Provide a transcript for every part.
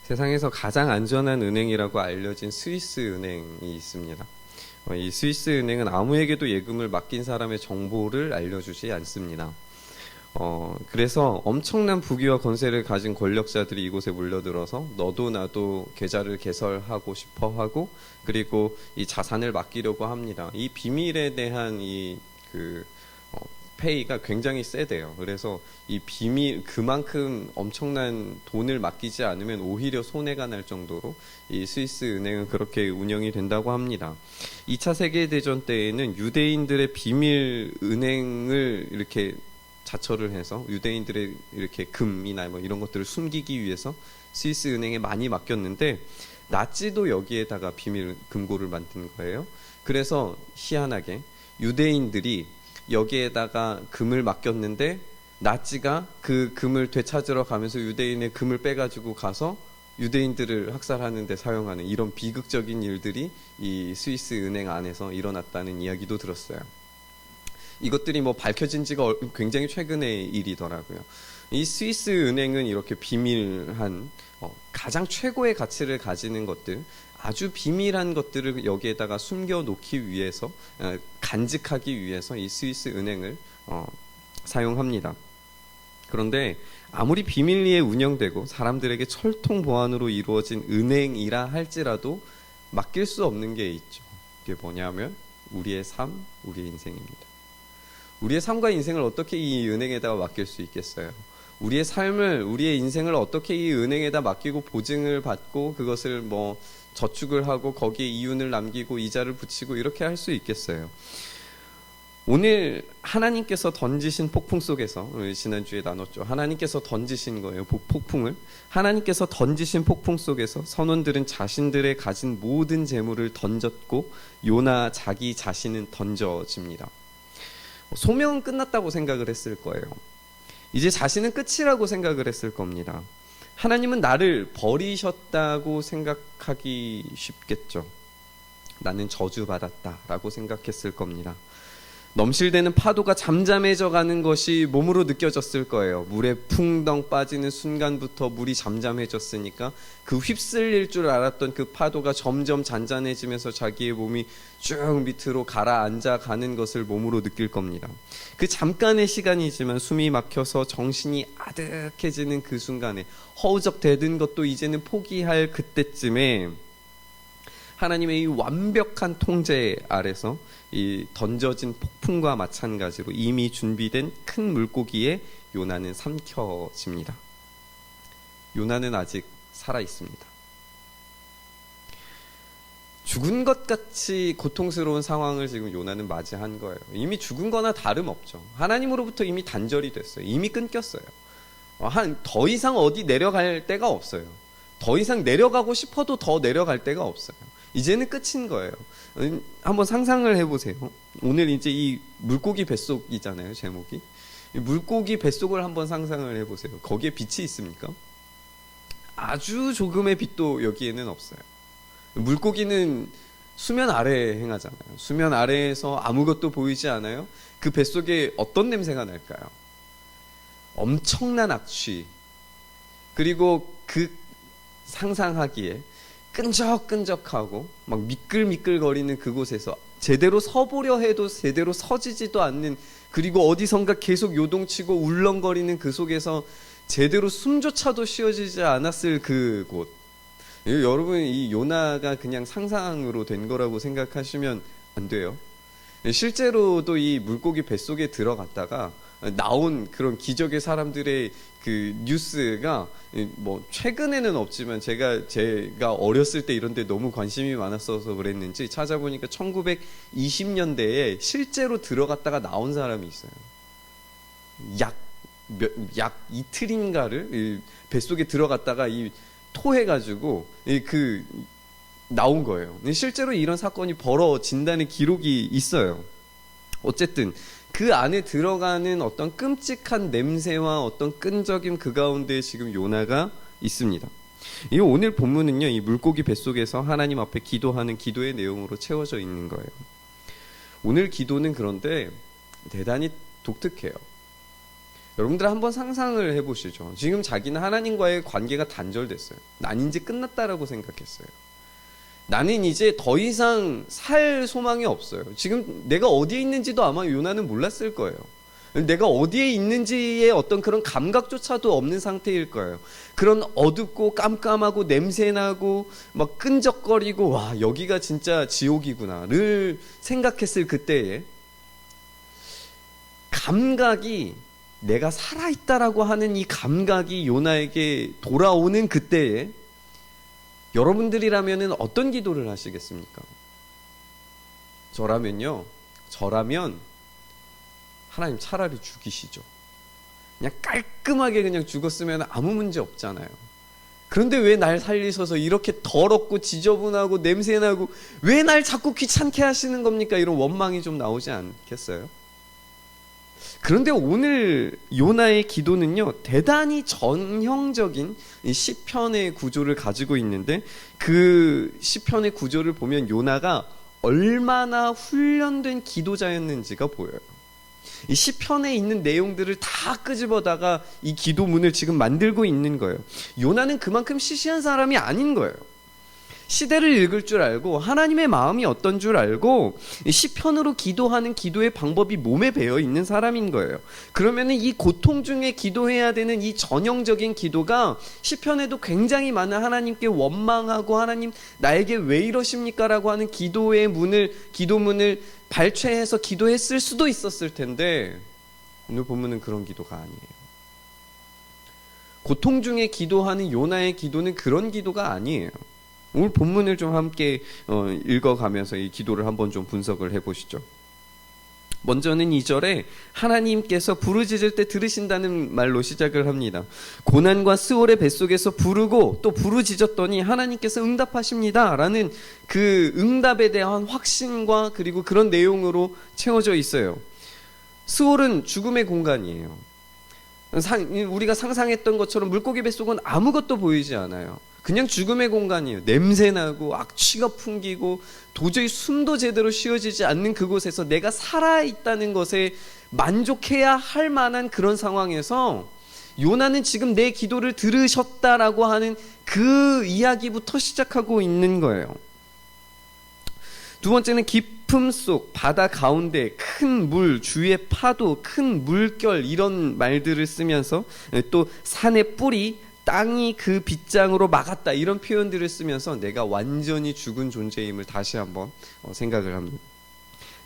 세상에서 가장 안전한 은행이라고 알려진 스위스 은행이 있습니다. 이 스위스 은행은 아무에게도 예금을 맡긴 사람의 정보를 알려주지 않습니다. 그래서 엄청난 부귀와 권세를 가진 권력자들이 이곳에 몰려들어서 너도 나도 계좌를 개설하고 싶어 하고, 그리고 이 자산을 맡기려고 합니다. 이 비밀에 대한 페이가 굉장히 세대요. 그래서 이 비밀, 그만큼 엄청난 돈을 맡기지 않으면 오히려 손해가 날 정도로 이 스위스 은행은 그렇게 운영이 된다고 합니다. 2차 세계대전 때에는 유대인들의 비밀 은행을 이렇게 자처를 해서 유대인들의 이렇게 금이나 뭐 이런 것들을 숨기기 위해서 스위스 은행에 많이 맡겼는데, 나치도 여기에다가 비밀 금고를 만든 거예요. 그래서 희한하게 유대인들이 여기에다가 금을 맡겼는데, 나치가 그 금을 되찾으러 가면서 유대인의 금을 빼가지고 가서 유대인들을 학살하는 데 사용하는 이런 비극적인 일들이 이 스위스 은행 안에서 일어났다는 이야기도 들었어요. 이것들이 뭐 밝혀진 지가 굉장히 최근의 일이더라고요. 이 스위스 은행은 이렇게 비밀한 가장 최고의 가치를 가지는 것들, 아주 비밀한 것들을 여기에다가 숨겨 놓기 위해서, 간직하기 위해서 이 스위스 은행을 사용합니다. 그런데 아무리 비밀리에 운영되고 사람들에게 철통 보안으로 이루어진 은행이라 할지라도 맡길 수 없는 게 있죠. 그게 뭐냐면 우리의 삶, 우리의 인생입니다. 우리의 삶과 인생을 어떻게 이 은행에다가 맡길 수 있겠어요? 우리의 삶을, 우리의 인생을 어떻게 이 은행에다 맡기고 보증을 받고 그것을 뭐 저축을 하고 거기에 이윤을 남기고 이자를 붙이고 이렇게 할 수 있겠어요? 오늘 하나님께서 던지신 폭풍 속에서, 지난주에 나눴죠. 하나님께서 던지신 거예요. 폭풍을. 하나님께서 던지신 폭풍 속에서 선원들은 자신들의 가진 모든 재물을 던졌고 요나 자기 자신은 던져집니다. 소명은 끝났다고 생각을 했을 거예요. 이제 자신은 끝이라고 생각을 했을 겁니다. 하나님은 나를 버리셨다고 생각하기 쉽겠죠. 나는 저주받았다라고 생각했을 겁니다. 넘실대는 파도가 잠잠해져 가는 것이 몸으로 느껴졌을 거예요. 물에 풍덩 빠지는 순간부터 물이 잠잠해졌으니까 그 휩쓸릴 줄 알았던 그 파도가 점점 잔잔해지면서 자기의 몸이 쭉 밑으로 가라앉아 가는 것을 몸으로 느낄 겁니다. 그 잠깐의 시간이지만 숨이 막혀서 정신이 아득해지는 그 순간에, 허우적대는 것도 이제는 포기할 그때쯤에 하나님의 이 완벽한 통제 아래서 이 던져진 폭풍과 마찬가지로 이미 준비된 큰 물고기에 요나는 삼켜집니다. 요나는 아직 살아 있습니다. 죽은 것 같이 고통스러운 상황을 지금 요나는 맞이한 거예요. 이미 죽은 거나 다름없죠. 하나님으로부터 이미 단절이 됐어요. 이미 끊겼어요. 더 이상 어디 내려갈 데가 없어요. 더 이상 내려가고 싶어도 더 내려갈 데가 없어요. 이제는 끝인 거예요. 한번 상상을 해보세요. 오늘 이제 이 물고기 뱃속이잖아요, 제목이. 물고기 뱃속을 한번 상상을 해보세요. 거기에 빛이 있습니까? 아주 조금의 빛도 여기에는 없어요. 물고기는 수면 아래에 행하잖아요. 수면 아래에서 아무것도 보이지 않아요. 그 뱃속에 어떤 냄새가 날까요? 엄청난 악취. 그리고 그 상상하기에 끈적끈적하고 막 미끌미끌거리는 그곳에서 제대로 서보려 해도 제대로 서지지도 않는, 그리고 어디선가 계속 요동치고 울렁거리는 그 속에서 제대로 숨조차도 쉬어지지 않았을 그곳. 여러분, 이 요나가 그냥 상상으로 된 거라고 생각하시면 안 돼요. 실제로도 이 물고기 뱃속에 들어갔다가 나온 그런 기적의 사람들의 그 뉴스가 뭐 최근에는 없지만 제가 어렸을 때 이런 데 너무 관심이 많았어서 그랬는지 찾아보니까 1920년대에 실제로 들어갔다가 나온 사람이 있어요. 약 이틀인가를 뱃속에 들어갔다가 토해가지고 나온 거예요. 실제로 이런 사건이 벌어진다는 기록이 있어요. 어쨌든 그 안에 들어가는 어떤 끔찍한 냄새와 어떤 끈적임, 그 가운데 지금 요나가 있습니다. 이 오늘 본문은요, 이 물고기 뱃속에서 하나님 앞에 기도하는 기도의 내용으로 채워져 있는 거예요. 오늘 기도는 그런데 대단히 독특해요. 여러분들 한번 상상을 해보시죠. 지금 자기는 하나님과의 관계가 단절됐어요. 난 이제 끝났다라고 생각했어요. 나는 이제 더 이상 살 소망이 없어요. 지금 내가 어디에 있는지도 아마 요나는 몰랐을 거예요. 내가 어디에 있는지의 어떤 그런 감각조차도 없는 상태일 거예요. 그런 어둡고 깜깜하고 냄새나고 막 끈적거리고 와 여기가 진짜 지옥이구나를 생각했을 그때에 감각이 내가 살아있다라고 하는 이 감각이 요나에게 돌아오는 그때에 여러분들이라면 어떤 기도를 하시겠습니까? 저라면 하나님 차라리 죽이시죠. 그냥 깔끔하게 그냥 죽었으면 아무 문제 없잖아요. 그런데 왜 날 살리셔서 이렇게 더럽고 지저분하고 냄새나고 왜 날 자꾸 귀찮게 하시는 겁니까? 이런 원망이 좀 나오지 않겠어요? 그런데 오늘 요나의 기도는요 대단히 전형적인 시편의 구조를 가지고 있는데 그 시편의 구조를 보면 요나가 얼마나 훈련된 기도자였는지가 보여요. 이 시편에 있는 내용들을 다 끄집어다가 이 기도문을 지금 만들고 있는 거예요. 요나는 그만큼 시시한 사람이 아닌 거예요. 시대를 읽을 줄 알고 하나님의 마음이 어떤 줄 알고 시편으로 기도하는 기도의 방법이 몸에 배어 있는 사람인 거예요. 그러면은 이 고통 중에 기도해야 되는 이 전형적인 기도가 시편에도 굉장히 많은 하나님께 원망하고 하나님 나에게 왜 이러십니까? 라고 하는 기도문을 발췌해서 기도했을 수도 있었을 텐데 오늘 본문은 그런 기도가 아니에요. 고통 중에 기도하는 요나의 기도는 그런 기도가 아니에요. 오늘 본문을 좀 함께 읽어가면서 이 기도를 한번 좀 분석을 해보시죠. 먼저는 2절에 하나님께서 부르짖을 때 들으신다는 말로 시작을 합니다. 고난과 스올의 뱃속에서 부르고 또 부르짖었더니 하나님께서 응답하십니다 라는 그 응답에 대한 확신과 그리고 그런 내용으로 채워져 있어요. 스올은 죽음의 공간이에요. 우리가 상상했던 것처럼 물고기 뱃속은 아무것도 보이지 않아요. 그냥 죽음의 공간이에요. 냄새나고 악취가 풍기고 도저히 숨도 제대로 쉬어지지 않는 그곳에서 내가 살아있다는 것에 만족해야 할 만한 그런 상황에서 요나는 지금 내 기도를 들으셨다라고 하는 그 이야기부터 시작하고 있는 거예요. 두 번째는 깊음 속 바다 가운데 큰 물, 주위의 파도, 큰 물결 이런 말들을 쓰면서 또 산의 뿌리 땅이 그 빗장으로 막았다 이런 표현들을 쓰면서 내가 완전히 죽은 존재임을 다시 한번 생각을 합니다.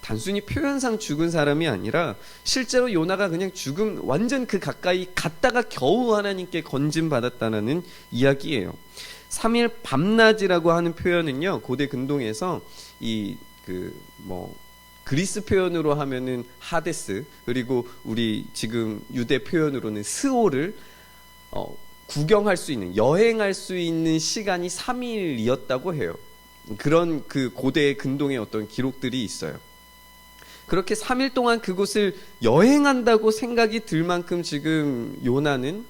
단순히 표현상 죽은 사람이 아니라 실제로 요나가 그냥 죽음 완전 그 가까이 갔다가 겨우 하나님께 건짐받았다는 이야기예요. 3일 밤낮이라고 하는 표현은요 고대 근동에서 그리스 표현으로 하면은 하데스 그리고 우리 지금 유대 표현으로는 스올을 구경할 수 있는 여행할 수 있는 시간이 3일이었다고 해요. 그런 그 고대 근동의 어떤 기록들이 있어요. 그렇게 3일 동안 그곳을 여행한다고 생각이 들 만큼 지금 요나는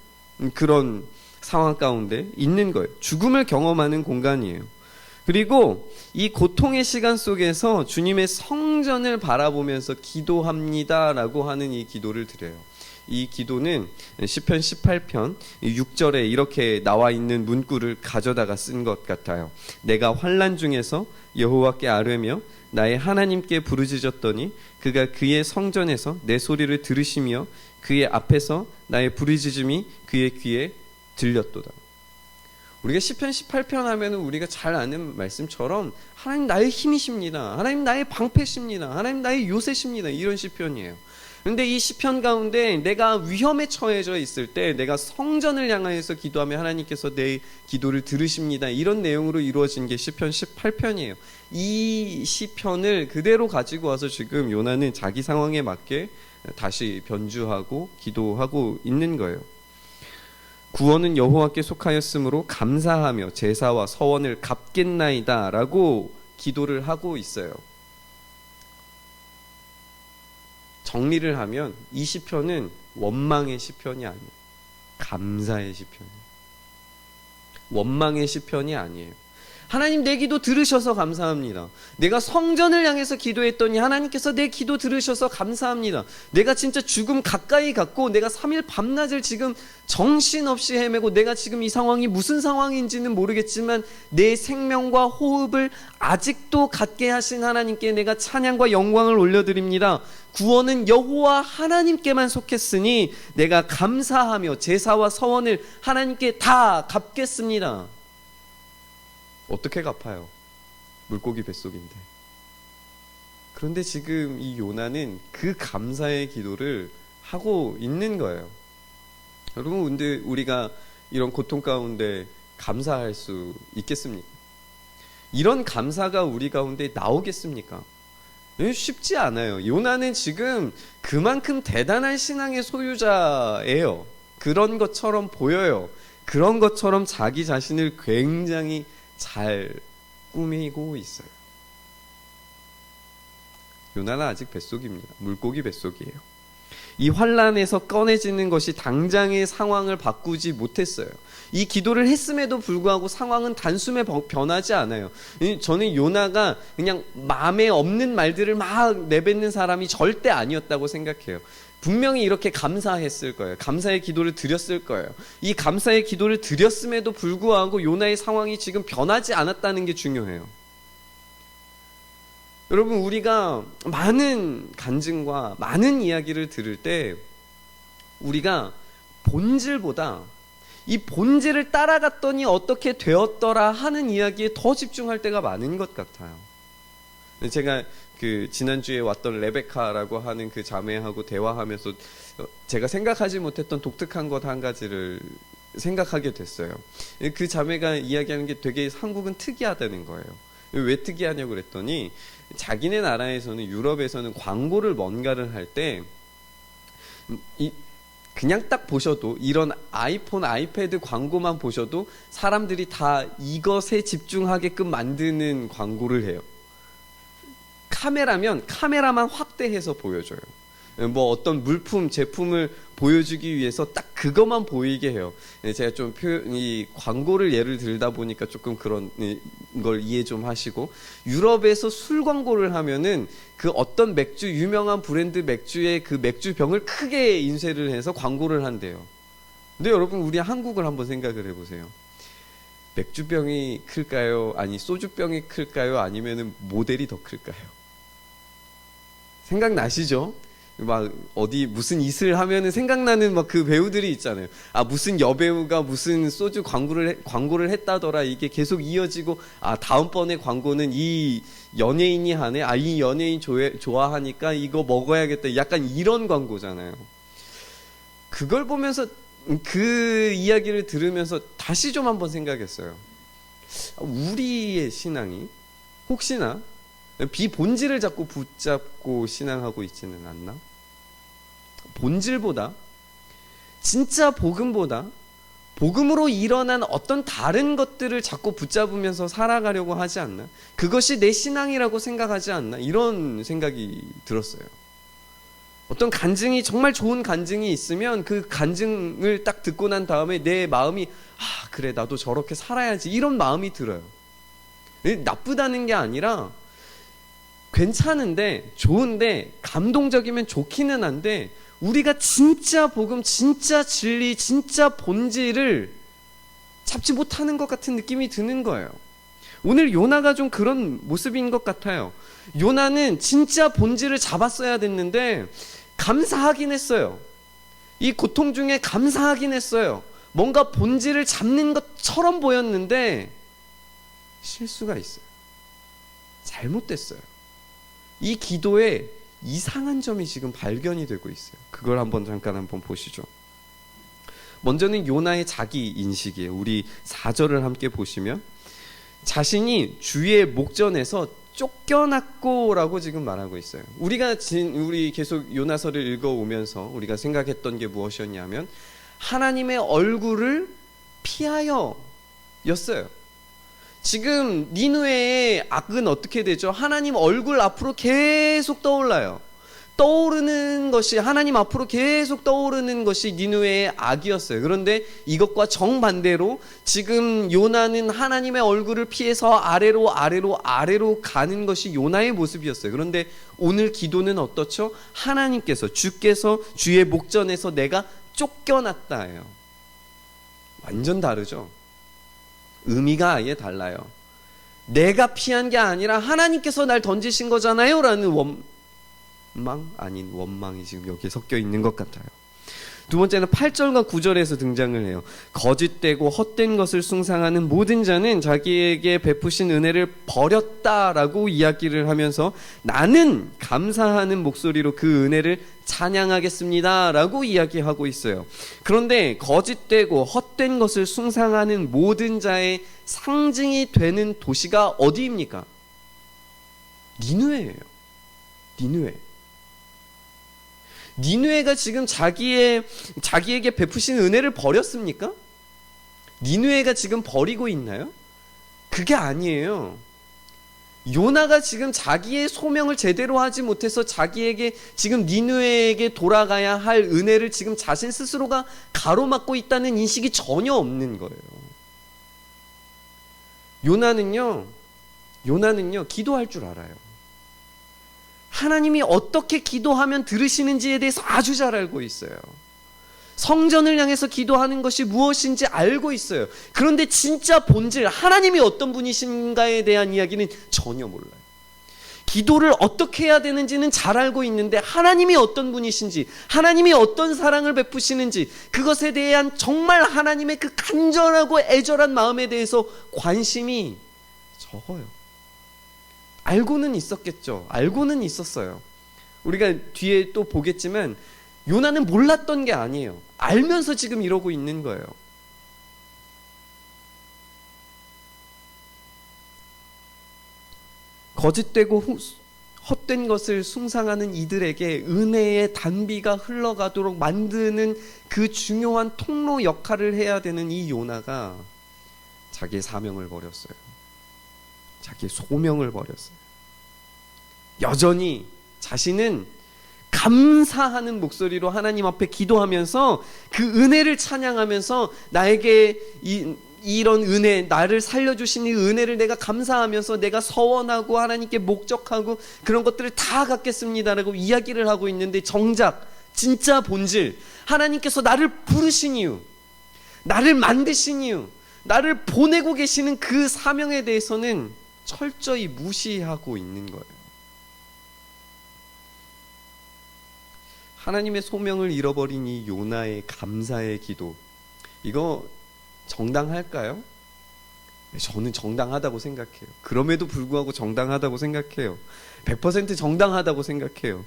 그런 상황 가운데 있는 거예요. 죽음을 경험하는 공간이에요. 그리고 이 고통의 시간 속에서 주님의 성전을 바라보면서 기도합니다라고 하는 이 기도를 드려요. 이 기도는 시편 18편 6절에 이렇게 나와 있는 문구를 가져다가 쓴 것 같아요. 내가 환난 중에서 여호와께 아뢰며 나의 하나님께 부르짖었더니 그가 그의 성전에서 내 소리를 들으시며 그의 앞에서 나의 부르짖음이 그의 귀에 들렸도다. 우리가 시편 18편 하면은 우리가 잘 아는 말씀처럼 하나님 나의 힘이십니다. 하나님 나의 방패십니다. 하나님 나의 요새십니다. 이런 시편이에요. 그런데 이 시편 가운데 내가 위험에 처해져 있을 때 내가 성전을 향하여서 기도하면 하나님께서 내 기도를 들으십니다. 이런 내용으로 이루어진 게 시편 18편이에요. 이 시편을 그대로 가지고 와서 지금 요나는 자기 상황에 맞게 다시 변주하고 기도하고 있는 거예요. 구원은 여호와께 속하였으므로 감사하며 제사와 서원을 갚겠나이다 라고 기도를 하고 있어요. 정리를 하면 이 시편은 원망의 시편이 아니에요. 감사의 시편이에요. 원망의 시편이 아니에요. 하나님 내 기도 들으셔서 감사합니다. 내가 성전을 향해서 기도했더니 하나님께서 내 기도 들으셔서 감사합니다. 내가 진짜 죽음 가까이 갔고 내가 3일 밤낮을 지금 정신없이 헤매고 내가 지금 이 상황이 무슨 상황인지는 모르겠지만 내 생명과 호흡을 아직도 갖게 하신 하나님께 내가 찬양과 영광을 올려드립니다. 구원은 여호와 하나님께만 속했으니 내가 감사하며 제사와 서원을 하나님께 다 갚겠습니다. 어떻게 갚아요? 물고기 뱃속인데. 그런데 지금 이 요나는 그 감사의 기도를 하고 있는 거예요. 여러분, 근데 우리가 이런 고통 가운데 감사할 수 있겠습니까? 이런 감사가 우리 가운데 나오겠습니까? 쉽지 않아요. 요나는 지금 그만큼 대단한 신앙의 소유자예요. 그런 것처럼 보여요. 그런 것처럼 자기 자신을 굉장히 잘 꾸미고 있어요. 요나는 아직 뱃속입니다. 물고기 뱃속이에요. 이 환란에서 꺼내지는 것이 당장의 상황을 바꾸지 못했어요. 이 기도를 했음에도 불구하고 상황은 단숨에 변하지 않아요. 저는 요나가 그냥 마음에 없는 말들을 막 내뱉는 사람이 절대 아니었다고 생각해요. 분명히 이렇게 감사했을 거예요. 감사의 기도를 드렸을 거예요. 이 감사의 기도를 드렸음에도 불구하고 요나의 상황이 지금 변하지 않았다는 게 중요해요. 여러분, 우리가 많은 간증과 많은 이야기를 들을 때 우리가 본질보다 이 본질을 따라갔더니 어떻게 되었더라 하는 이야기에 더 집중할 때가 많은 것 같아요. 제가 그 지난주에 왔던 레베카라고 하는 그 자매하고 대화하면서 제가 생각하지 못했던 독특한 것 한 가지를 생각하게 됐어요. 그 자매가 이야기하는 게 되게 한국은 특이하다는 거예요. 왜 특이하냐고 그랬더니 자기네 나라에서는, 유럽에서는 광고를 뭔가를 할 때 그냥 딱 보셔도, 이런 아이폰, 아이패드 광고만 보셔도 사람들이 다 이것에 집중하게끔 만드는 광고를 해요. 카메라면 카메라만 확대해서 보여줘요. 뭐 어떤 물품, 제품을 보여주기 위해서 딱 그것만 보이게 해요. 제가 좀 이 광고를 예를 들다 보니까 조금 그런 걸 이해 좀 하시고, 유럽에서 술 광고를 하면은 그 어떤 맥주, 유명한 브랜드 맥주의 그 맥주병을 크게 인쇄를 해서 광고를 한대요. 근데 여러분, 우리 한국을 한번 생각을 해보세요. 맥주병이 클까요? 아니, 소주병이 클까요? 아니면은 모델이 더 클까요? 생각나시죠? 막 어디 무슨 이슬 하면은 생각나는 막 그 배우들이 있잖아요. 아, 무슨 여배우가 무슨 소주 광고를 했다더라. 이게 계속 이어지고, 아, 다음번에 광고는 이 연예인이 하네. 아, 이 연예인 좋아하니까 이거 먹어야겠다. 약간 이런 광고잖아요. 그걸 보면서, 그 이야기를 들으면서 다시 좀 한번 생각했어요. 우리의 신앙이 혹시나 비본질을 자꾸 붙잡고 신앙하고 있지는 않나? 본질보다, 진짜 복음보다 복음으로 일어난 어떤 다른 것들을 자꾸 붙잡으면서 살아가려고 하지 않나? 그것이 내 신앙이라고 생각하지 않나? 이런 생각이 들었어요. 어떤 간증이, 정말 좋은 간증이 있으면 그 간증을 딱 듣고 난 다음에 내 마음이, 아, 그래, 나도 저렇게 살아야지, 이런 마음이 들어요. 나쁘다는 게 아니라 괜찮은데, 좋은데, 감동적이면 좋기는 한데, 우리가 진짜 복음, 진짜 진리, 진짜 본질을 잡지 못하는 것 같은 느낌이 드는 거예요. 오늘 요나가 좀 그런 모습인 것 같아요. 요나는 진짜 본질을 잡았어야 됐는데 감사하긴 했어요. 이 고통 중에 감사하긴 했어요. 뭔가 본질을 잡는 것처럼 보였는데 실수가 있어요. 잘못됐어요. 이 기도에 이상한 점이 지금 발견이 되고 있어요. 그걸 잠깐 한번 보시죠. 먼저는 요나의 자기 인식이에요. 우리 4절을 함께 보시면, 자신이 주의 목전에서 쫓겨났고라고 지금 말하고 있어요. 우리 계속 요나서를 읽어오면서 우리가 생각했던 게 무엇이었냐면, 하나님의 얼굴을 피하여 였어요. 지금 니느웨의 악은 어떻게 되죠? 하나님 얼굴 앞으로 계속 떠올라요. 떠오르는 것이, 하나님 앞으로 계속 떠오르는 것이 니느웨의 악이었어요. 그런데 이것과 정반대로 지금 요나는 하나님의 얼굴을 피해서 아래로 가는 것이 요나의 모습이었어요. 그런데 오늘 기도는 어떻죠? 하나님께서, 주께서 주의 목전에서 내가 쫓겨났다예요. 완전 다르죠. 의미가 아예 달라요. 내가 피한 게 아니라 하나님께서 날 던지신 거잖아요 라는 원망이 지금 여기에 섞여 있는 것 같아요. 두 번째는 8절과 9절에서 등장을 해요. 거짓되고 헛된 것을 숭상하는 모든 자는 자기에게 베푸신 은혜를 버렸다라고 이야기를 하면서 나는 감사하는 목소리로 그 은혜를 찬양하겠습니다 라고 이야기하고 있어요. 그런데 거짓되고 헛된 것을 숭상하는 모든 자의 상징이 되는 도시가 어디입니까? 니느웨예요. 니느웨. 니느웨가 지금 자기에게 베푸신 은혜를 버렸습니까? 니느웨가 지금 버리고 있나요? 그게 아니에요. 요나가 지금 자기의 소명을 제대로 하지 못해서 자기에게 지금 니느웨에게 돌아가야 할 은혜를 지금 자신 스스로가 가로막고 있다는 인식이 전혀 없는 거예요. 요나는요 기도할 줄 알아요. 하나님이 어떻게 기도하면 들으시는지에 대해서 아주 잘 알고 있어요. 성전을 향해서 기도하는 것이 무엇인지 알고 있어요. 그런데 진짜 본질, 하나님이 어떤 분이신가에 대한 이야기는 전혀 몰라요. 기도를 어떻게 해야 되는지는 잘 알고 있는데 하나님이 어떤 분이신지, 하나님이 어떤 사랑을 베푸시는지, 그것에 대한 정말 하나님의 그 간절하고 애절한 마음에 대해서 관심이 적어요. 알고는 있었겠죠. 알고는 있었어요. 우리가 뒤에 또 보겠지만 요나는 몰랐던 게 아니에요. 알면서 지금 이러고 있는 거예요. 거짓되고 헛된 것을 숭상하는 이들에게 은혜의 단비가 흘러가도록 만드는 그 중요한 통로 역할을 해야 되는 이 요나가 자기의 사명을 버렸어요. 자기의 소명을 버렸어요. 여전히 자신은 감사하는 목소리로 하나님 앞에 기도하면서 그 은혜를 찬양하면서 나에게 이런 은혜, 나를 살려주신 이 은혜를 내가 감사하면서 내가 서원하고 하나님께 목적하고 그런 것들을 다 갖겠습니다라고 이야기를 하고 있는데, 정작 진짜 본질, 하나님께서 나를 부르신 이유, 나를 만드신 이유, 나를 보내고 계시는 그 사명에 대해서는 철저히 무시하고 있는 거예요. 하나님의 소명을 잃어버린 이 요나의 감사의 기도, 이거 정당할까요? 저는 정당하다고 생각해요. 그럼에도 불구하고 정당하다고 생각해요. 100% 정당하다고 생각해요.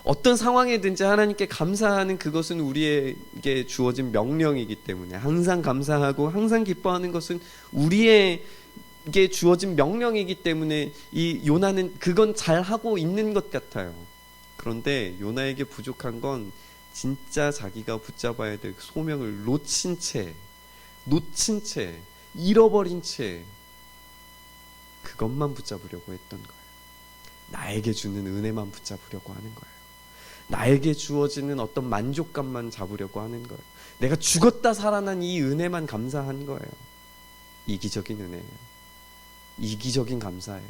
어떤 상황이든지 하나님께 감사하는 그것은 우리에게 주어진 명령이기 때문에, 항상 감사하고 항상 기뻐하는 것은 우리에게 주어진 명령이기 때문에 이 요나는 그건 잘하고 있는 것 같아요. 그런데 요나에게 부족한 건 진짜 자기가 붙잡아야 될 소명을 놓친 채, 잃어버린 채 그것만 붙잡으려고 했던 거예요. 나에게 주는 은혜만 붙잡으려고 하는 거예요. 나에게 주어지는 어떤 만족감만 잡으려고 하는 거예요. 내가 죽었다 살아난 이 은혜만 감사한 거예요. 이기적인 은혜예요. 이기적인 감사예요.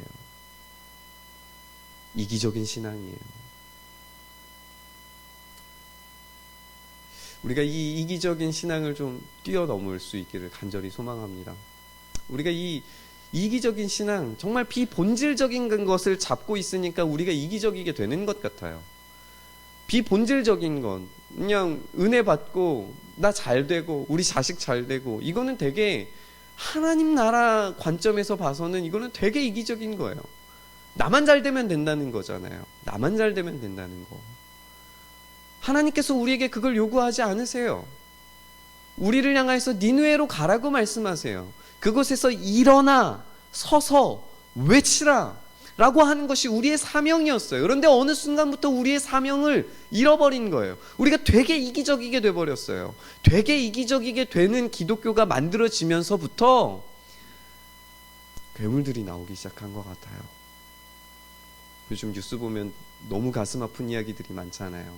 이기적인 신앙이에요. 우리가 이 이기적인 신앙을 좀 뛰어넘을 수 있기를 간절히 소망합니다. 우리가 이 이기적인 신앙, 정말 비본질적인 것을 잡고 있으니까 우리가 이기적이게 되는 것 같아요. 비본질적인 건 그냥 은혜 받고 나 잘 되고 우리 자식 잘 되고, 이거는 되게 하나님 나라 관점에서 봐서는 이거는 되게 이기적인 거예요. 나만 잘 되면 된다는 거잖아요. 나만 잘 되면 된다는 거. 하나님께서 우리에게 그걸 요구하지 않으세요. 우리를 향해서 니느웨로 가라고 말씀하세요. 그곳에서 일어나 서서 외치라 라고 하는 것이 우리의 사명이었어요. 그런데 어느 순간부터 우리의 사명을 잃어버린 거예요. 우리가 되게 이기적이게 돼버렸어요. 되게 이기적이게 되는 기독교가 만들어지면서부터 괴물들이 나오기 시작한 것 같아요. 요즘 뉴스 보면 너무 가슴 아픈 이야기들이 많잖아요.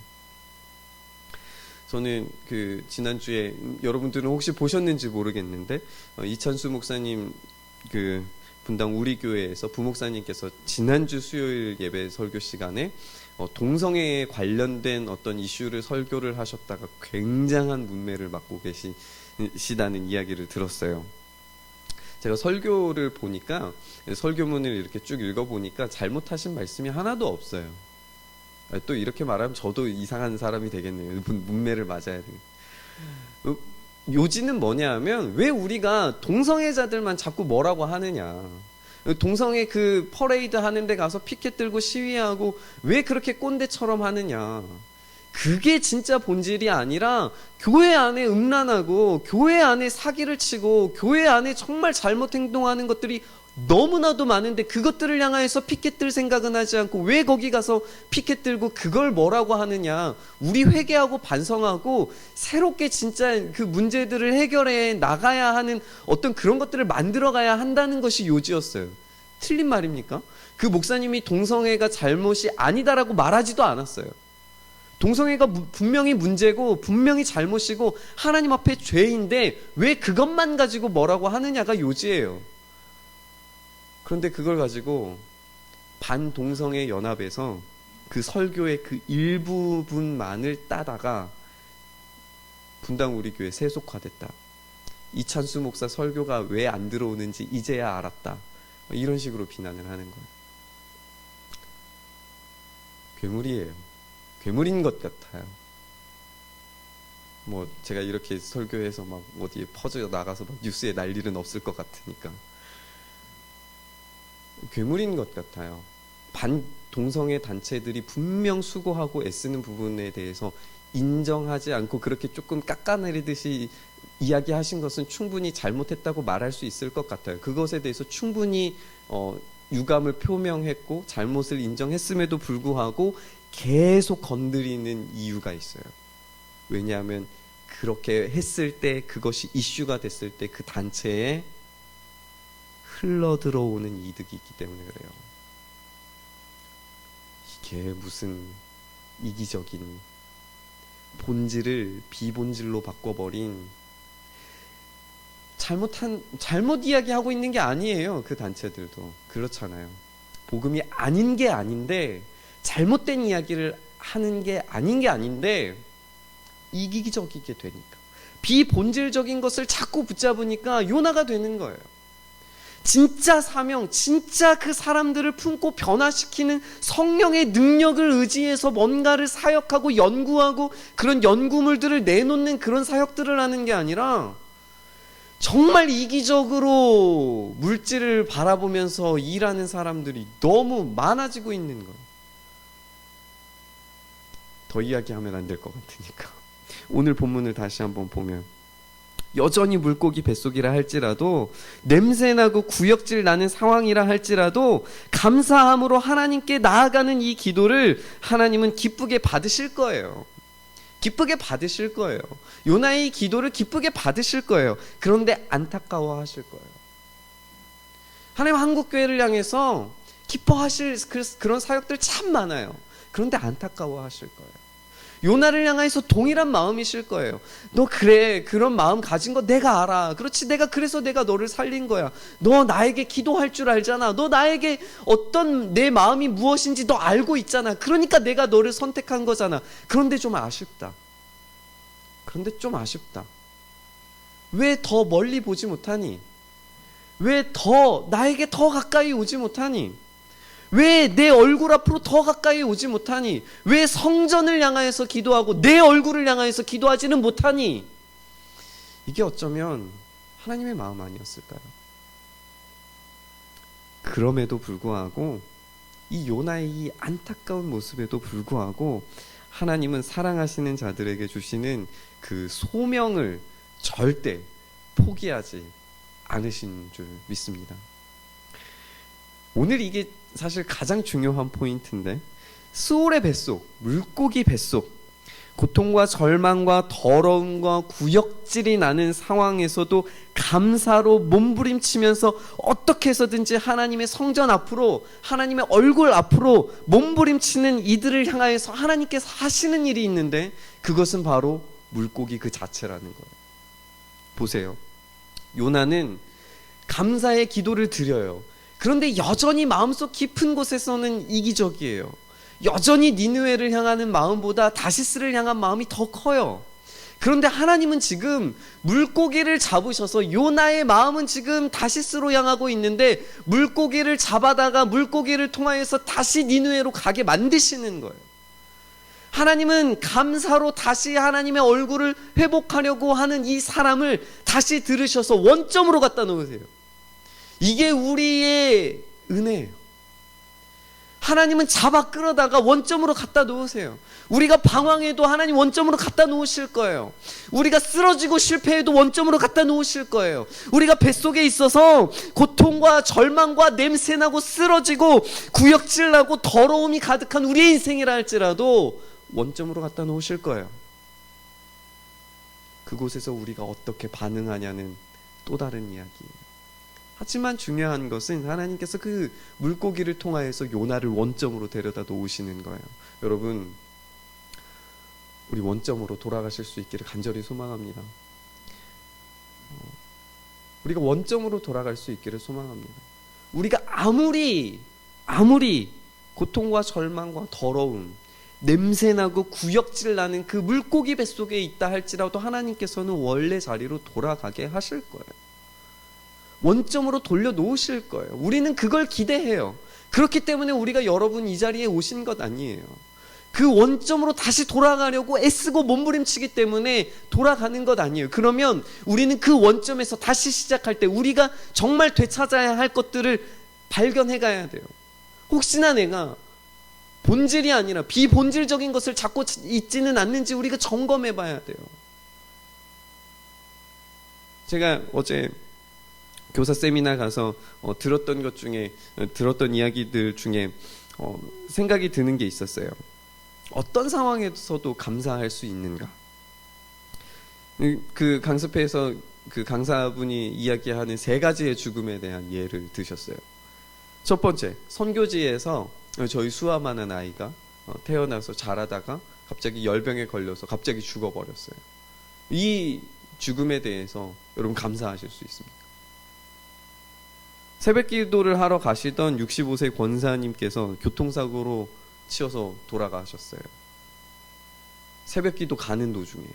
저는 그 지난주에 여러분들은 혹시 보셨는지 모르겠는데 이찬수 목사님 그 분당 우리 교회에서 부목사님께서 지난주 수요일 예배 설교 시간에 동성애에 관련된 어떤 이슈를 설교를 하셨다가 굉장한 문매를 맞고 계시다는 이야기를 들었어요. 제가 설교를 보니까 설교문을 이렇게 쭉 읽어보니까 잘못하신 말씀이 하나도 없어요. 또 이렇게 말하면 저도 이상한 사람이 되겠네요. 문매를 맞아야 돼요. 요지는 뭐냐 하면 왜 우리가 동성애자들만 자꾸 뭐라고 하느냐, 동성애 그 퍼레이드 하는데 가서 피켓 들고 시위하고 왜 그렇게 꼰대처럼 하느냐, 그게 진짜 본질이 아니라 교회 안에 음란하고 교회 안에 사기를 치고 교회 안에 정말 잘못 행동하는 것들이 너무나도 많은데 그것들을 향하여서 피켓 들 생각은 하지 않고 왜 거기 가서 피켓 들고 그걸 뭐라고 하느냐. 우리 회개하고 반성하고 새롭게 진짜 그 문제들을 해결해 나가야 하는 어떤 그런 것들을 만들어 가야 한다는 것이 요지였어요. 틀린 말입니까? 그 목사님이 동성애가 잘못이 아니다라고 말하지도 않았어요. 동성애가 분명히 문제고 분명히 잘못이고 하나님 앞에 죄인데 왜 그것만 가지고 뭐라고 하느냐가 요지예요. 그런데 그걸 가지고 반동성애 연합에서 그 설교의 그 일부분만을 따다가 분당 우리 교회 세속화됐다, 이찬수 목사 설교가 왜 안 들어오는지 이제야 알았다, 이런 식으로 비난을 하는 거예요. 괴물이에요. 괴물인 것 같아요. 뭐 제가 이렇게 설교해서 막 어디에 퍼져 나가서 막 뉴스에 날 일은 없을 것 같으니까 괴물인 것 같아요. 반동성애 단체들이 분명 수고하고 애쓰는 부분에 대해서 인정하지 않고 그렇게 조금 깎아내리듯이 이야기하신 것은 충분히 잘못했다고 말할 수 있을 것 같아요. 그것에 대해서 충분히 유감을 표명했고 잘못을 인정했음에도 불구하고 계속 건드리는 이유가 있어요. 왜냐하면 그렇게 했을 때, 그것이 이슈가 됐을 때 그 단체에 흘러 들어오는 이득이 있기 때문에 그래요. 이게 무슨 이기적인, 본질을 비본질로 바꿔버린, 잘못 이야기하고 있는 게 아니에요. 그 단체들도 그렇잖아요. 복음이 아닌 게 아닌데, 잘못된 이야기를 하는 게 아닌 게 아닌데 이기적이게 되니까, 비본질적인 것을 자꾸 붙잡으니까 요나가 되는 거예요. 진짜 사명, 진짜 그 사람들을 품고 변화시키는 성령의 능력을 의지해서 뭔가를 사역하고 연구하고 그런 연구물들을 내놓는 그런 사역들을 하는 게 아니라 정말 이기적으로 물질을 바라보면서 일하는 사람들이 너무 많아지고 있는 거예요. 더 이야기하면 안 될 것 같으니까 오늘 본문을 다시 한번 보면, 여전히 물고기 뱃속이라 할지라도, 냄새나고 구역질 나는 상황이라 할지라도 감사함으로 하나님께 나아가는 이 기도를 하나님은 기쁘게 받으실 거예요. 기쁘게 받으실 거예요. 요나의 기도를 기쁘게 받으실 거예요. 그런데 안타까워 하실 거예요. 하나님 한국교회를 향해서 기뻐하실 그런 사역들 참 많아요. 그런데 안타까워 하실 거예요. 요나를 향해서 동일한 마음이실 거예요. 너 그래, 그런 마음 가진 거 내가 알아. 그렇지, 그래서 내가 너를 살린 거야. 너 나에게 기도할 줄 알잖아. 너 나에게 어떤 내 마음이 무엇인지 너 알고 있잖아. 그러니까 내가 너를 선택한 거잖아. 그런데 좀 아쉽다. 왜 더 멀리 보지 못하니? 왜 더 나에게 더 가까이 오지 못하니? 왜 내 얼굴 앞으로 더 가까이 오지 못하니? 왜 성전을 향하여서 기도하고 내 얼굴을 향하여서 기도하지는 못하니? 이게 어쩌면 하나님의 마음 아니었을까요? 그럼에도 불구하고, 이 요나의 이 안타까운 모습에도 불구하고 하나님은 사랑하시는 자들에게 주시는 그 소명을 절대 포기하지 않으신 줄 믿습니다. 오늘 이게 사실 가장 중요한 포인트인데, 스올의 뱃속, 물고기 뱃속, 고통과 절망과 더러움과 구역질이 나는 상황에서도 감사로 몸부림치면서 어떻게 해서든지 하나님의 성전 앞으로, 하나님의 얼굴 앞으로 몸부림치는 이들을 향하여서 하나님께서 하시는 일이 있는데, 그것은 바로 물고기 그 자체라는 거예요. 보세요. 요나는 감사의 기도를 드려요. 그런데 여전히 마음속 깊은 곳에서는 이기적이에요. 여전히 니느웨를 향하는 마음보다 다시스를 향한 마음이 더 커요. 그런데 하나님은 지금 물고기를 잡으셔서, 요나의 마음은 지금 다시스로 향하고 있는데 물고기를 잡아다가 물고기를 통하여서 다시 니느웨로 가게 만드시는 거예요. 하나님은 감사로 다시 하나님의 얼굴을 회복하려고 하는 이 사람을 다시 들으셔서 원점으로 갖다 놓으세요. 이게 우리의 은혜예요. 하나님은 잡아 끌어다가 원점으로 갖다 놓으세요. 우리가 방황해도 하나님 원점으로 갖다 놓으실 거예요. 우리가 쓰러지고 실패해도 원점으로 갖다 놓으실 거예요. 우리가 뱃속에 있어서 고통과 절망과 냄새나고 쓰러지고 구역질나고 더러움이 가득한 우리의 인생이라 할지라도 원점으로 갖다 놓으실 거예요. 그곳에서 우리가 어떻게 반응하냐는 또 다른 이야기예요. 하지만 중요한 것은 하나님께서 그 물고기를 통하여서 요나를 원점으로 데려다 놓으시는 거예요. 여러분, 우리 원점으로 돌아가실 수 있기를 간절히 소망합니다. 우리가 원점으로 돌아갈 수 있기를 소망합니다. 우리가 아무리 고통과 절망과 더러움, 냄새나고 구역질 나는 그 물고기 뱃속에 있다 할지라도 하나님께서는 원래 자리로 돌아가게 하실 거예요. 원점으로 돌려놓으실 거예요. 우리는 그걸 기대해요. 그렇기 때문에 우리가 여러분 이 자리에 오신 것 아니에요. 그 원점으로 다시 돌아가려고 애쓰고 몸부림치기 때문에 돌아가는 것 아니에요. 그러면 우리는 그 원점에서 다시 시작할 때 우리가 정말 되찾아야 할 것들을 발견해 가야 돼요. 혹시나 내가 본질이 아니라 비본질적인 것을 찾고 있지는 않는지 우리가 점검해 봐야 돼요. 제가 어제 교사 세미나 가서 들었던 것 중에, 들었던 이야기들 중에 생각이 드는 게 있었어요. 어떤 상황에서도 감사할 수 있는가? 그 강습회에서 그 강사분이 이야기하는 3가지의 죽음에 대한 예를 드셨어요. 첫 번째, 선교지에서 저희 수아만한 아이가 태어나서 자라다가 갑자기 열병에 걸려서 갑자기 죽어버렸어요. 이 죽음에 대해서 여러분 감사하실 수 있습니까? 새벽 기도를 하러 가시던 65세 권사님께서 교통사고로 치여서 돌아가셨어요. 새벽 기도 가는 도중에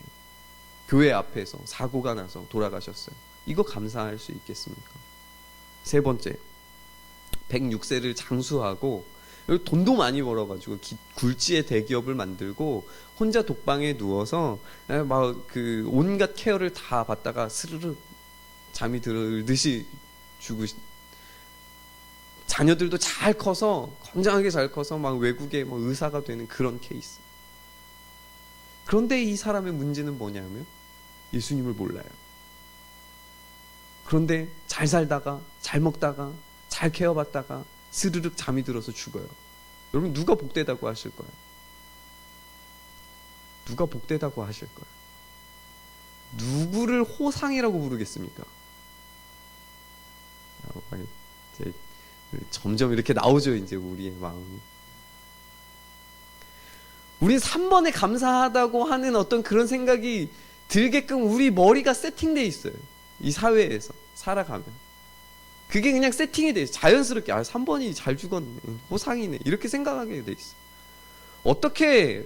교회 앞에서 사고가 나서 돌아가셨어요. 이거 감사할 수 있겠습니까? 세 번째, 106세를 장수하고 돈도 많이 벌어가지고 굴지의 대기업을 만들고 혼자 독방에 누워서 막 그 온갖 케어를 다 받다가 스르륵 잠이 들듯이 자녀들도 잘 커서, 건장하게 잘 커서 막 외국에 뭐 의사가 되는 그런 케이스. 그런데 이 사람의 문제는 뭐냐면 예수님을 몰라요. 그런데 잘 살다가, 잘 먹다가, 잘 케어받다가 스르륵 잠이 들어서 죽어요. 여러분, 누가 복되다고 하실 거예요? 누가 복되다고 하실 거예요? 누구를 호상이라고 부르겠습니까? 점점 이렇게 나오죠, 이제 우리의 마음이. 우린 3번에 감사하다고 하는 어떤 그런 생각이 들게끔 우리 머리가 세팅돼 있어요. 이 사회에서 살아가면 그게 그냥 세팅이 돼 있어요. 자연스럽게 3번이 잘 죽었네, 호상이네, 이렇게 생각하게 돼 있어요. 어떻게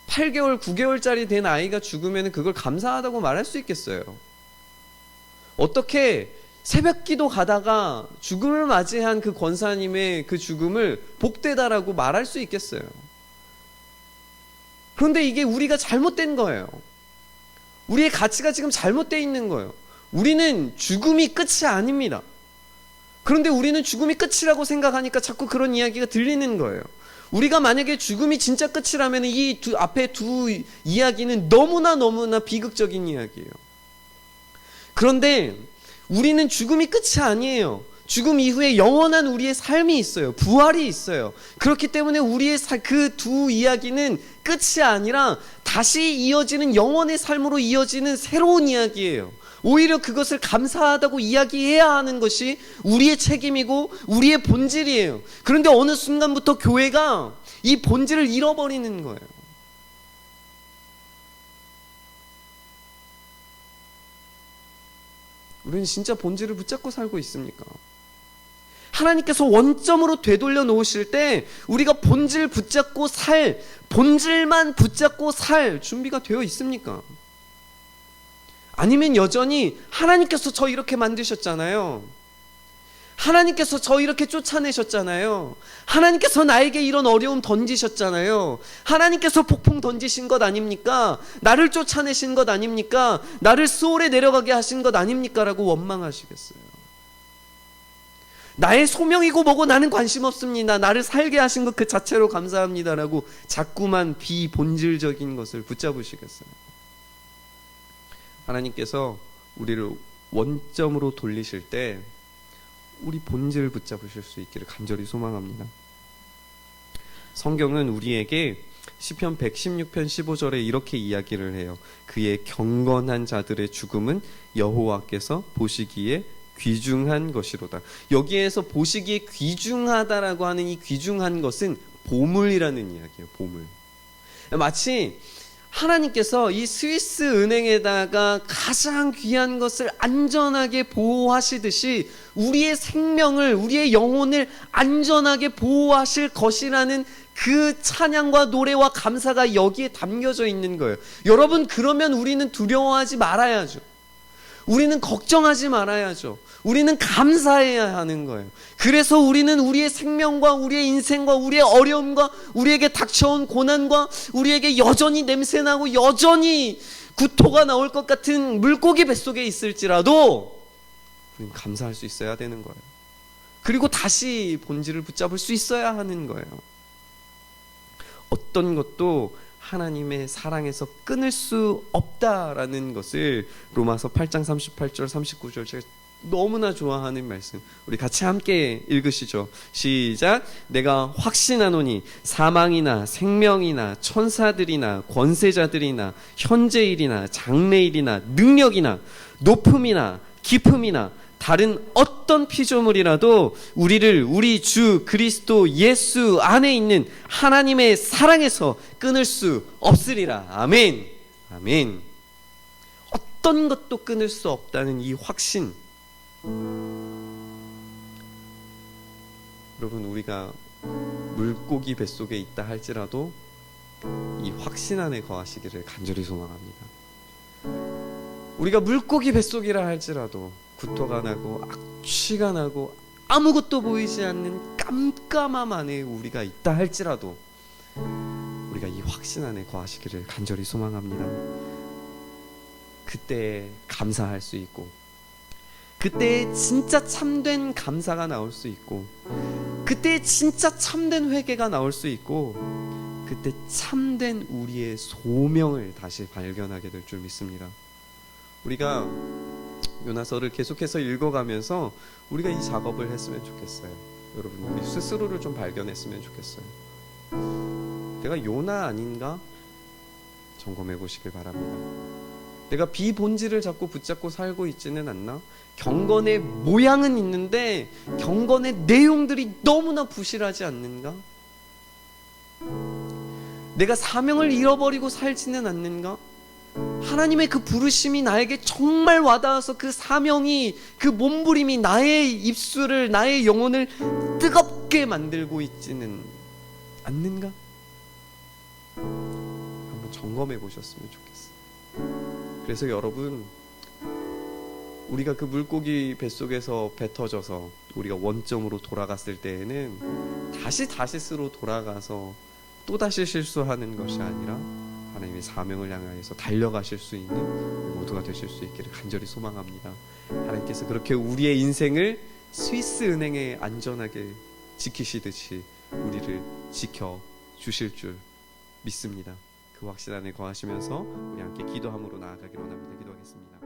8개월, 9개월짜리 된 아이가 죽으면 그걸 감사하다고 말할 수 있겠어요? 어떻게 새벽 기도 가다가 죽음을 맞이한 그 권사님의 그 죽음을 복되다라고 말할 수 있겠어요? 그런데 이게 우리가 잘못된 거예요. 우리의 가치가 지금 잘못되어 있는 거예요. 우리는 죽음이 끝이 아닙니다. 그런데 우리는 죽음이 끝이라고 생각하니까 자꾸 그런 이야기가 들리는 거예요. 우리가 만약에 죽음이 진짜 끝이라면 이 앞에 두 이야기는 너무나 비극적인 이야기예요. 그런데 우리는 죽음이 끝이 아니에요. 죽음 이후에 영원한 우리의 삶이 있어요. 부활이 있어요. 그렇기 때문에 우리의 그 두 이야기는 끝이 아니라 다시 이어지는 영원의 삶으로 이어지는 새로운 이야기예요. 오히려 그것을 감사하다고 이야기해야 하는 것이 우리의 책임이고 우리의 본질이에요. 그런데 어느 순간부터 교회가 이 본질을 잃어버리는 거예요. 우리는 진짜 본질을 붙잡고 살고 있습니까? 하나님께서 원점으로 되돌려 놓으실 때 우리가 본질만 붙잡고 살 준비가 되어 있습니까? 아니면 여전히 하나님께서 저 이렇게 만드셨잖아요. 하나님께서 저 이렇게 쫓아내셨잖아요. 하나님께서 나에게 이런 어려움 던지셨잖아요. 하나님께서 폭풍 던지신 것 아닙니까? 나를 쫓아내신 것 아닙니까? 나를 수월에 내려가게 하신 것 아닙니까? 라고 원망하시겠어요. 나의 소명이고 뭐고 나는 관심 없습니다. 나를 살게 하신 것 그 자체로 감사합니다. 라고 자꾸만 비본질적인 것을 붙잡으시겠어요. 하나님께서 우리를 원점으로 돌리실 때 우리 본질을 붙잡으실 수 있기를 간절히 소망합니다. 성경은 우리에게 시편 116편 15절에 이렇게 이야기를 해요. 그의 경건한 자들의 죽음은 여호와께서 보시기에 귀중한 것이로다. 여기에서 보시기에 귀중하다라고 하는 이 귀중한 것은 보물이라는 이야기예요. 보물. 마치 하나님께서 이 스위스 은행에다가 가장 귀한 것을 안전하게 보호하시듯이 우리의 생명을, 우리의 영혼을 안전하게 보호하실 것이라는 그 찬양과 노래와 감사가 여기에 담겨져 있는 거예요. 여러분, 그러면 우리는 두려워하지 말아야죠. 우리는 걱정하지 말아야죠. 우리는 감사해야 하는 거예요. 그래서 우리는 우리의 생명과 우리의 인생과 우리의 어려움과 우리에게 닥쳐온 고난과 우리에게 여전히 냄새나고 여전히 구토가 나올 것 같은 물고기 뱃속에 있을지라도 우리는 감사할 수 있어야 되는 거예요. 그리고 다시 본질을 붙잡을 수 있어야 하는 거예요. 어떤 것도 하나님의 사랑에서 끊을 수 없다라는 것을 로마서 8장 38절 39절 제가 너무나 좋아하는 말씀, 우리 같이 함께 읽으시죠. 시작. 내가 확신하노니 사망이나 생명이나 천사들이나 권세자들이나 현재일이나 장래일이나 능력이나 높음이나 깊음이나 다른 어떤 피조물이라도 우리를 우리 주 그리스도 예수 안에 있는 하나님의 사랑에서 끊을 수 없으리라. 아멘. 아멘. 어떤 것도 끊을 수 없다는 이 확신. 여러분, 우리가 물고기 뱃속에 있다 할지라도 이 확신 안에 거하시기를 간절히 소망합니다. 우리가 물고기 뱃속이라 할지라도 구토가 나고 악취가 나고 아무것도 보이지 않는 깜깜함 안에 우리가 있다 할지라도 우리가 이 확신 안에 거하시기를 간절히 소망합니다. 그때 감사할 수 있고, 그때 진짜 참된 감사가 나올 수 있고, 그때 진짜 참된 회개가 나올 수 있고, 그때 참된 우리의 소명을 다시 발견하게 될 줄 믿습니다. 우리가 요나서를 계속해서 읽어가면서 우리가 이 작업을 했으면 좋겠어요. 여러분, 우리 스스로를 좀 발견했으면 좋겠어요. 내가 요나 아닌가? 점검해 보시길 바랍니다. 내가 비본질을 자꾸 붙잡고 살고 있지는 않나? 경건의 모양은 있는데 경건의 내용들이 너무나 부실하지 않는가? 내가 사명을 잃어버리고 살지는 않는가? 하나님의 그 부르심이 나에게 정말 와닿아서 그 사명이, 그 몸부림이 나의 입술을, 나의 영혼을 뜨겁게 만들고 있지는 않는가? 한번 점검해 보셨으면 좋겠어요. 그래서 여러분, 우리가 그 물고기 뱃속에서 뱉어져서 우리가 원점으로 돌아갔을 때에는 다시 다시스로 돌아가서 또다시 실수하는 것이 아니라 하나님의 사명을 향하여서 달려가실 수 있는 모두가 되실 수 있기를 간절히 소망합니다. 하나님께서 그렇게 우리의 인생을 스위스 은행에 안전하게 지키시듯이 우리를 지켜주실 줄 믿습니다. 그 확신 안에 거하시면서 우리 함께 기도함으로 나아가기를 원합니다. 기도하겠습니다.